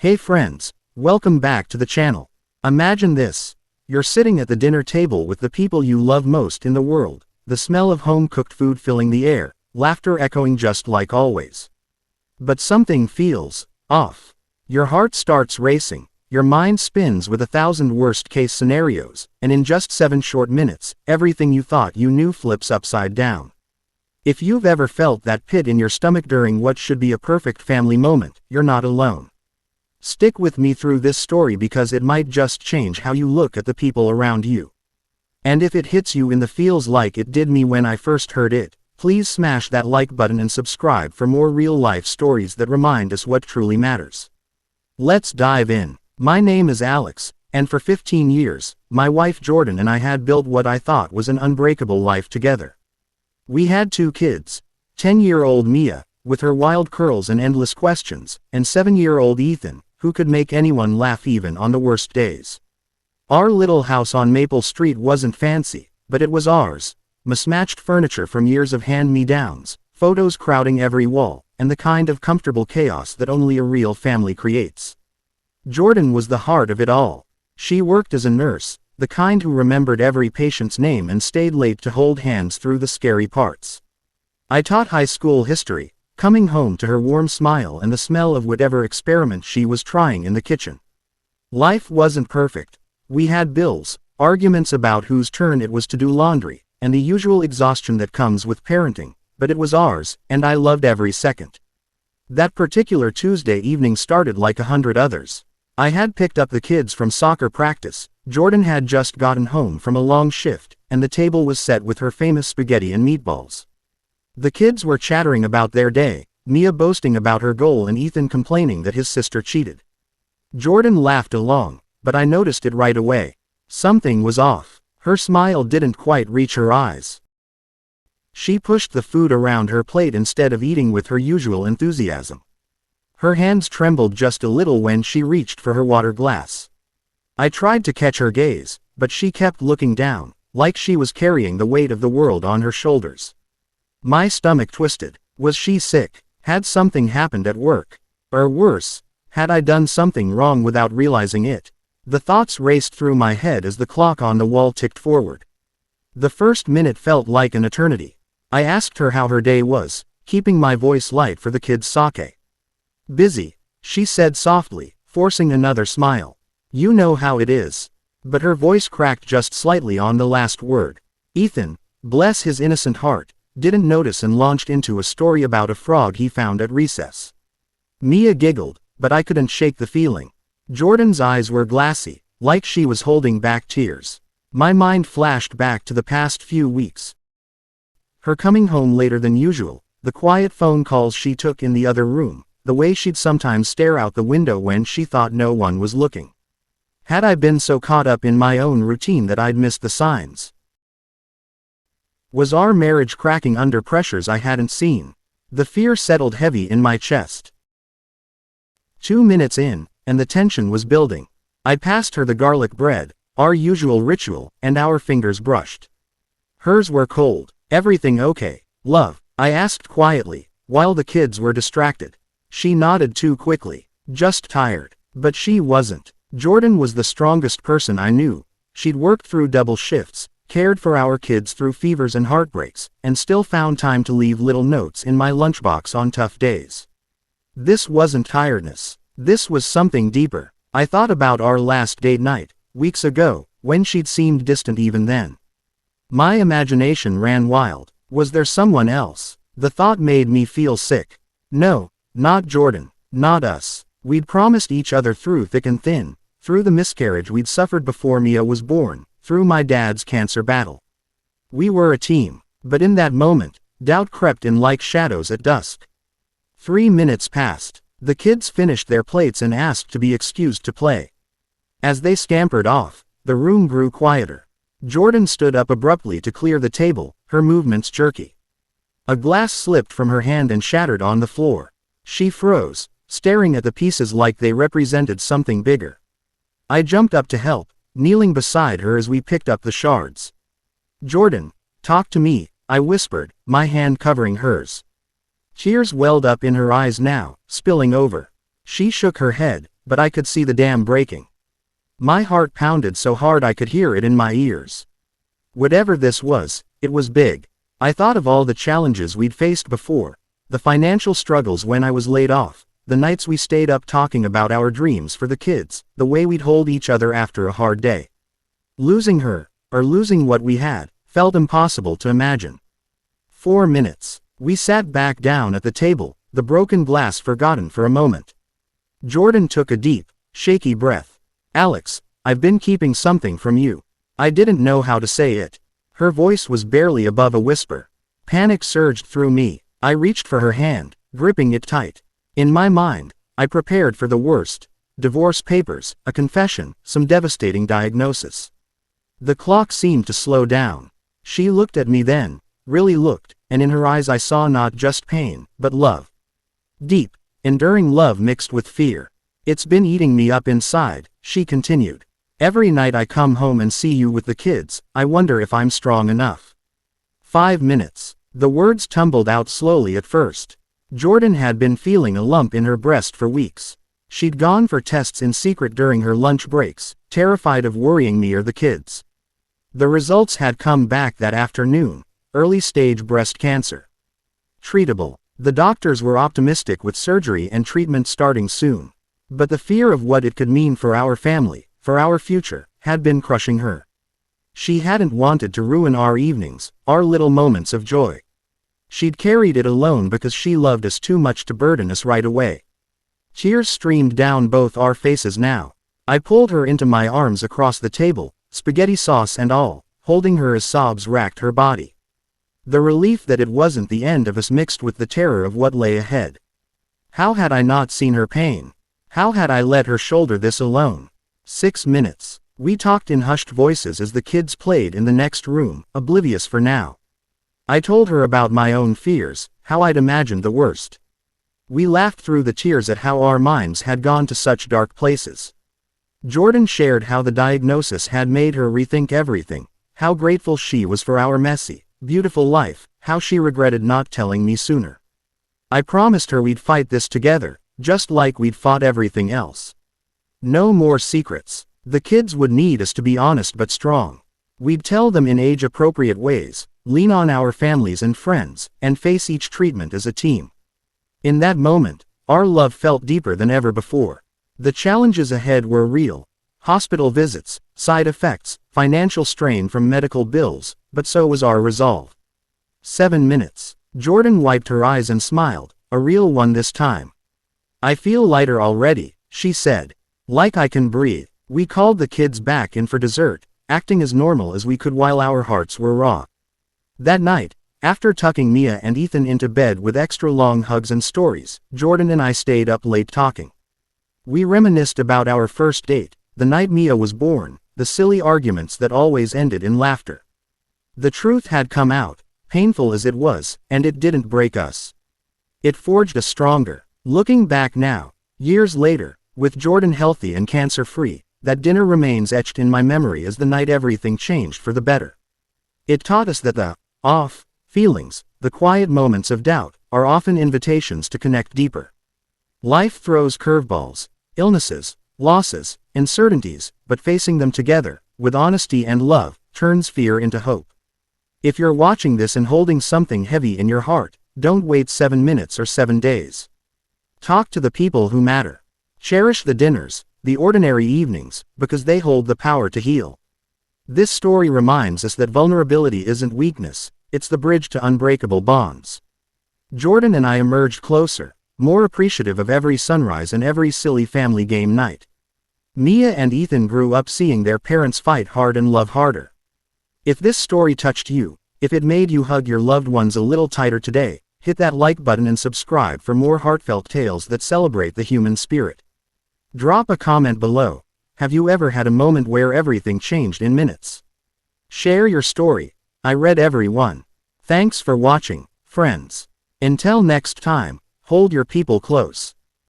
Hey friends, welcome back to the channel. Imagine this. You're sitting at the dinner table with the people you love most in the world, the smell of home-cooked food filling the air, laughter echoing just like always. But something feels off. Your heart starts racing, your mind spins with 1,000 worst-case scenarios, and in just 7 short minutes, everything you thought you knew flips upside down. If you've ever felt that pit in your stomach during what should be a perfect family moment, you're not alone. Stick with me through this story because it might just change how you look at the people around you. And if it hits you in the feels like it did me when I first heard it, please smash that like button and subscribe for more real-life stories that remind us what truly matters. Let's dive in. My name is Alex, and for 15 years, my wife Jordan and I had built what I thought was an unbreakable life together. We had 2 kids, 10-year-old Mia, with her wild curls and endless questions, and 7-year-old Ethan, who could make anyone laugh even on the worst days. Our little house on Maple Street wasn't fancy, but it was ours. Mismatched furniture from years of hand-me-downs, photos crowding every wall, and the kind of comfortable chaos that only a real family creates. Jordan was the heart of it all. She worked as a nurse, the kind who remembered every patient's name and stayed late to hold hands through the scary parts. I taught high school history, coming home to her warm smile and the smell of whatever experiment she was trying in the kitchen. Life wasn't perfect. We had bills, arguments about whose turn it was to do laundry, and the usual exhaustion that comes with parenting, but it was ours, and I loved every second. That particular Tuesday evening started like 100 others. I had picked up the kids from soccer practice, Jordan had just gotten home from a long shift, and the table was set with her famous spaghetti and meatballs. The kids were chattering about their day, Mia boasting about her goal and Ethan complaining that his sister cheated. Jordan laughed along, but I noticed it right away. Something was off. Her smile didn't quite reach her eyes. She pushed the food around her plate instead of eating with her usual enthusiasm. Her hands trembled just a little when she reached for her water glass. I tried to catch her gaze, but she kept looking down, like she was carrying the weight of the world on her shoulders. My stomach twisted. Was she sick? Had something happened at work? Or worse, had I done something wrong without realizing it? The thoughts raced through my head as the clock on the wall ticked forward. The first minute felt like an eternity. I asked her how her day was, keeping my voice light for the kids' sake. Busy, she said softly, forcing another smile. You know how it is. But her voice cracked just slightly on the last word. Ethan, bless his innocent heart, didn't notice and launched into a story about a frog he found at recess. Mia giggled, but I couldn't shake the feeling. Jordan's eyes were glassy, like she was holding back tears. My mind flashed back to the past few weeks. Her coming home later than usual, the quiet phone calls she took in the other room, the way she'd sometimes stare out the window when she thought no one was looking. Had I been so caught up in my own routine that I'd missed the signs? Was our marriage cracking under pressures I hadn't seen? The fear settled heavy in my chest. 2 minutes in, and the tension was building. I passed her the garlic bread, our usual ritual, and our fingers brushed. Hers were cold. Everything okay, love? I asked quietly, while the kids were distracted. She nodded too quickly. Just tired. But she wasn't. Jordan was the strongest person I knew. She'd worked through double shifts, cared for our kids through fevers and heartbreaks, and still found time to leave little notes in my lunchbox on tough days. This wasn't tiredness. This was something deeper. I thought about our last date night, weeks ago, when she'd seemed distant even then. My imagination ran wild. Was there someone else? The thought made me feel sick. No, not Jordan, not us. We'd promised each other through thick and thin, through the miscarriage we'd suffered before Mia was born, through my dad's cancer battle. We were a team, but in that moment, doubt crept in like shadows at dusk. 3 minutes passed. The kids finished their plates and asked to be excused to play. As they scampered off, the room grew quieter. Jordan stood up abruptly to clear the table, her movements jerky. A glass slipped from her hand and shattered on the floor. She froze, staring at the pieces like they represented something bigger. I jumped up to help, kneeling beside her as we picked up the shards. Jordan, talk to me, I whispered, my hand covering hers. Tears welled up in her eyes now, spilling over. She shook her head, but I could see the dam breaking. My heart pounded so hard I could hear it in my ears. Whatever this was, it was big. I thought of all the challenges we'd faced before, the financial struggles when I was laid off, the nights we stayed up talking about our dreams for the kids, the way we'd hold each other after a hard day. Losing her, or losing what we had, felt impossible to imagine. 4 minutes. We sat back down at the table, the broken glass forgotten for a moment. Jordan took a deep, shaky breath. "Alex, I've been keeping something from you." I didn't know how to say it. Her voice was barely above a whisper. Panic surged through me. I reached for her hand, gripping it tight. In my mind, I prepared for the worst. Divorce papers, a confession, some devastating diagnosis. The clock seemed to slow down. She looked at me then, really looked, and in her eyes I saw not just pain, but love. Deep, enduring love mixed with fear. "It's been eating me up inside," she continued. "Every night I come home and see you with the kids, I wonder if I'm strong enough." 5 minutes. The words tumbled out slowly at first. Jordan had been feeling a lump in her breast for weeks. She'd gone for tests in secret during her lunch breaks, terrified of worrying me or the kids. The results had come back that afternoon: early-stage breast cancer. Treatable. The doctors were optimistic with surgery and treatment starting soon. But the fear of what it could mean for our family, for our future, had been crushing her. She hadn't wanted to ruin our evenings, our little moments of joy. She'd carried it alone because she loved us too much to burden us right away. Tears streamed down both our faces now. I pulled her into my arms across the table, spaghetti sauce and all, holding her as sobs racked her body. The relief that it wasn't the end of us mixed with the terror of what lay ahead. How had I not seen her pain? How had I let her shoulder this alone? 6 minutes. We talked in hushed voices as the kids played in the next room, oblivious for now. I told her about my own fears, how I'd imagined the worst. We laughed through the tears at how our minds had gone to such dark places. Jordan shared how the diagnosis had made her rethink everything, how grateful she was for our messy, beautiful life, how she regretted not telling me sooner. I promised her we'd fight this together, just like we'd fought everything else. No more secrets. The kids would need us to be honest but strong. We'd tell them in age-appropriate ways, lean on our families and friends, and face each treatment as a team. In that moment, our love felt deeper than ever before. The challenges ahead were real. Hospital visits, side effects, financial strain from medical bills, but so was our resolve. 7 minutes. Jordan wiped her eyes and smiled, a real one this time. "I feel lighter already," she said. "Like I can breathe." We called the kids back in for dessert, acting as normal as we could while our hearts were raw. That night, after tucking Mia and Ethan into bed with extra long hugs and stories, Jordan and I stayed up late talking. We reminisced about our first date, the night Mia was born, the silly arguments that always ended in laughter. The truth had come out, painful as it was, and it didn't break us. It forged us stronger. Looking back now, years later, with Jordan healthy and cancer-free, that dinner remains etched in my memory as the night everything changed for the better. It taught us that the off feelings, the quiet moments of doubt, are often invitations to connect deeper. Life throws curveballs, illnesses, losses, uncertainties, but facing them together, with honesty and love, turns fear into hope. If you're watching this and holding something heavy in your heart, don't wait 7 minutes or 7 days. Talk to the people who matter. Cherish the dinners, the ordinary evenings, because they hold the power to heal. This story reminds us that vulnerability isn't weakness, it's the bridge to unbreakable bonds. Jordan and I emerged closer, more appreciative of every sunrise and every silly family game night. Mia and Ethan grew up seeing their parents fight hard and love harder. If this story touched you, if it made you hug your loved ones a little tighter today, hit that like button and subscribe for more heartfelt tales that celebrate the human spirit. Drop a comment below. Have you ever had a moment where everything changed in minutes? Share your story. I read every one. Thanks for watching, friends. Until next time, hold your people close.